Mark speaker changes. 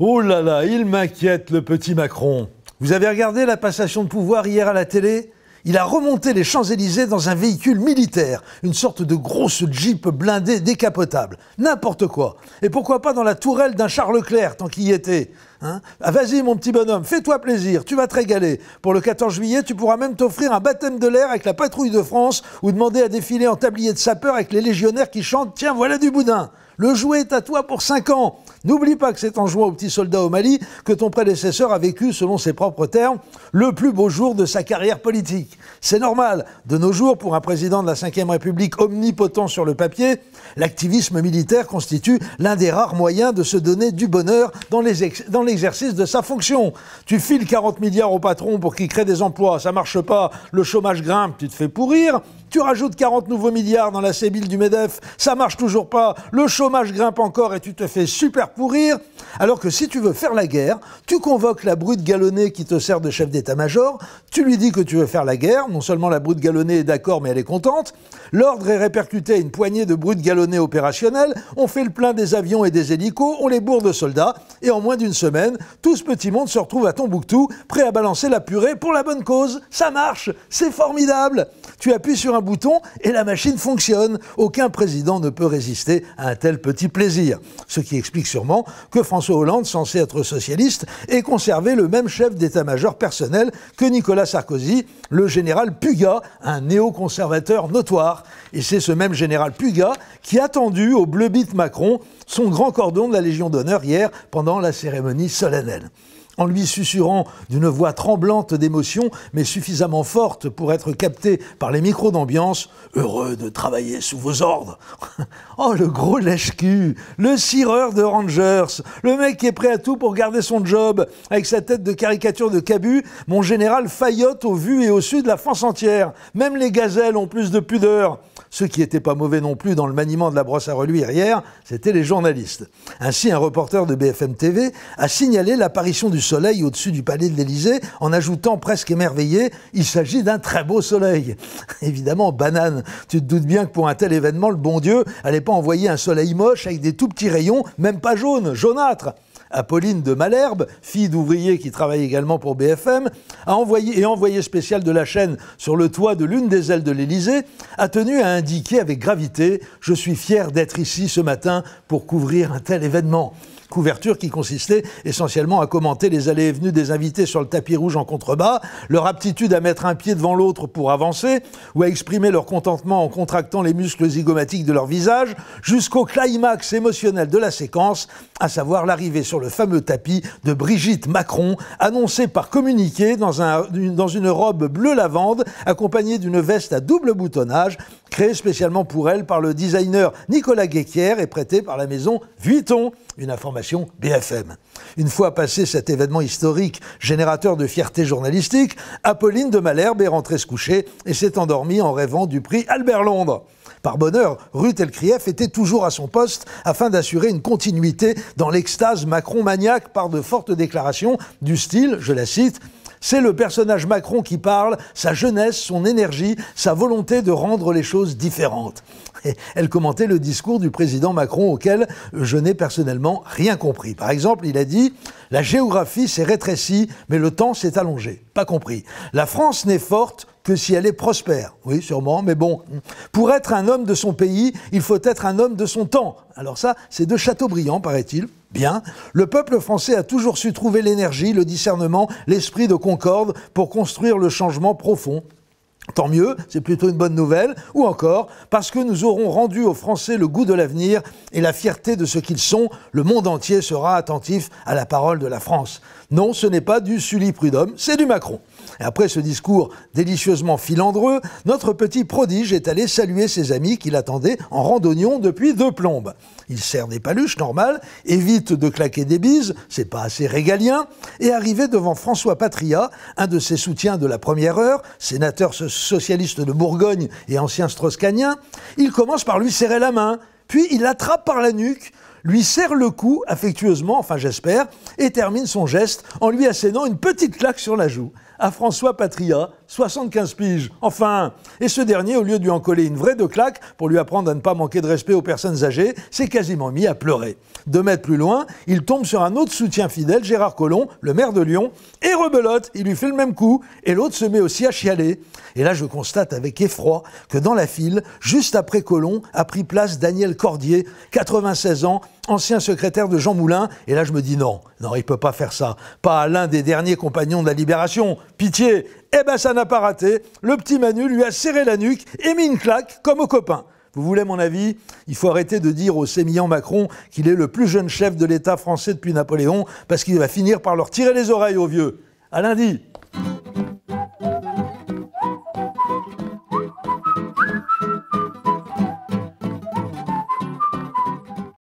Speaker 1: Oh là là, il m'inquiète le petit Macron. Vous avez regardé la passation de pouvoir hier à la télé ? Il a remonté les Champs-Élysées dans un véhicule militaire, une sorte de grosse Jeep blindée décapotable. N'importe quoi. Et pourquoi pas dans la tourelle d'un Charles Leclerc, tant qu'il y était, hein ? Ah, vas-y mon petit bonhomme, fais-toi plaisir, tu vas te régaler. Pour le 14 juillet, tu pourras même t'offrir un baptême de l'air avec la patrouille de France ou demander à défiler en tablier de sapeur avec les légionnaires qui chantent « Tiens, voilà du boudin !» Le jouet est à toi pour 5 ans. N'oublie pas que c'est en jouant au petit soldat au Mali que ton prédécesseur a vécu, selon ses propres termes, le plus beau jour de sa carrière politique. C'est normal. De nos jours, pour un président de la Ve République omnipotent sur le papier, l'activisme militaire constitue l'un des rares moyens de se donner du bonheur dans l'exercice de sa fonction. Tu files 40 milliards au patron pour qu'il crée des emplois, ça marche pas, le chômage grimpe, tu te fais pourrir. Tu rajoutes 40 nouveaux milliards dans la sébile du MEDEF, ça marche toujours pas, le chômage grimpe encore et tu te fais super pourrir. Alors que si tu veux faire la guerre, tu convoques la brute galonnée qui te sert de chef d'état-major, tu lui dis que tu veux faire la guerre, non seulement la brute galonnée est d'accord mais elle est contente, l'ordre est répercuté à une poignée de brutes galonnées opérationnelles, on fait le plein des avions et des hélicos, on les bourre de soldats, et en moins d'une semaine, tout ce petit monde se retrouve à Tombouctou, prêt à balancer la purée pour la bonne cause. Ça marche, c'est formidable. Tu appuies sur un bouton et la machine fonctionne. Aucun président ne peut résister à un tel petit plaisir. Ce qui explique sûrement que François Hollande, censé être socialiste, ait conservé le même chef d'état-major personnel que Nicolas Sarkozy, le général Pugat, un néoconservateur notoire. Et c'est ce même général Pugat qui a tendu au bleu-bite Macron son grand cordon de la Légion d'honneur hier pendant la cérémonie solennelle. En lui susurrant d'une voix tremblante d'émotion, mais suffisamment forte pour être captée par les micros d'ambiance, « Heureux de travailler sous vos ordres !» Oh, le gros lèche-cul, le cireur de Rangers, le mec qui est prêt à tout pour garder son job, avec sa tête de caricature de Cabu, mon général faillote au vu et au su de la France entière. Même les gazelles ont plus de pudeur. Ceux qui n'étaient pas mauvais non plus dans le maniement de la brosse à reluire hier, c'étaient les journalistes. Ainsi, un reporter de BFM TV a signalé l'apparition du soleil au-dessus du palais de l'Élysée en ajoutant presque émerveillé « Il s'agit d'un très beau soleil ». Évidemment, banane, tu te doutes bien que pour un tel événement, le bon Dieu n'allait pas envoyer un soleil moche avec des tout petits rayons, même pas jaunes, jaunâtres. Apolline de Malherbe, fille d'ouvrier qui travaille également pour BFM, envoyé spécial de la chaîne sur le toit de l'une des ailes de l'Élysée, a tenu à indiquer avec gravité « Je suis fier d'être ici ce matin pour couvrir un tel événement ». Couverture qui consistait essentiellement à commenter les allées et venues des invités sur le tapis rouge en contrebas, leur aptitude à mettre un pied devant l'autre pour avancer, ou à exprimer leur contentement en contractant les muscles zygomatiques de leur visage, jusqu'au climax émotionnel de la séquence, à savoir l'arrivée sur le fameux tapis de Brigitte Macron, annoncée par communiqué dans une robe bleu lavande, accompagnée d'une veste à double boutonnage, créée spécialement pour elle par le designer Nicolas Guéquière et prêtée par la maison Vuitton. Une information BFM. Une fois passé cet événement historique, générateur de fierté journalistique, Apolline de Malherbe est rentrée se coucher et s'est endormie en rêvant du prix Albert Londres. Par bonheur, Ruth Elkrief était toujours à son poste afin d'assurer une continuité dans l'extase Macron-maniaque par de fortes déclarations du style, je la cite, « C'est le personnage Macron qui parle, sa jeunesse, son énergie, sa volonté de rendre les choses différentes. » Et elle commentait le discours du président Macron auquel je n'ai personnellement rien compris. Par exemple, il a dit « La géographie s'est rétrécie, mais le temps s'est allongé. » Pas compris. La France n'est forte que si elle est prospère. Oui, sûrement, mais bon. Pour être un homme de son pays, il faut être un homme de son temps. Alors ça, c'est de Chateaubriand, paraît-il. Bien. Le peuple français a toujours su trouver l'énergie, le discernement, l'esprit de concorde pour construire le changement profond. Tant mieux, c'est plutôt une bonne nouvelle, ou encore, parce que nous aurons rendu aux Français le goût de l'avenir et la fierté de ce qu'ils sont, le monde entier sera attentif à la parole de la France. Non, ce n'est pas du Sully Prud'homme, c'est du Macron. Et après ce discours délicieusement filandreux, notre petit prodige est allé saluer ses amis qui l'attendaient en randonnion depuis 2 plombes. Il serre des paluches, normal, évite de claquer des bises, c'est pas assez régalien, et arrivé devant François Patria, un de ses soutiens de la première heure, sénateur socialiste de Bourgogne et ancien strauss-kahnien, il commence par lui serrer la main, puis il l'attrape par la nuque, lui serre le cou affectueusement, enfin j'espère, et termine son geste en lui assénant une petite claque sur la joue. À François Patria, 75 piges, enfin. Et ce dernier, au lieu de lui en coller une vraie de claque pour lui apprendre à ne pas manquer de respect aux personnes âgées, s'est quasiment mis à pleurer. 2 mètres plus loin, il tombe sur un autre soutien fidèle, Gérard Collomb, le maire de Lyon, et rebelote, il lui fait le même coup, et l'autre se met aussi à chialer. Et là, je constate avec effroi que dans la file, juste après Collomb, a pris place Daniel Cordier, 96 ans, ancien secrétaire de Jean Moulin. Et là, je me dis non, il peut pas faire ça. Pas à l'un des derniers compagnons de la Libération. Pitié. Eh ben, ça n'a pas raté. Le petit Manu lui a serré la nuque et mis une claque comme aux copains. Vous voulez mon avis? Il faut arrêter de dire au sémillant Macron qu'il est le plus jeune chef de l'État français depuis Napoléon, parce qu'il va finir par leur tirer les oreilles aux vieux. À lundi.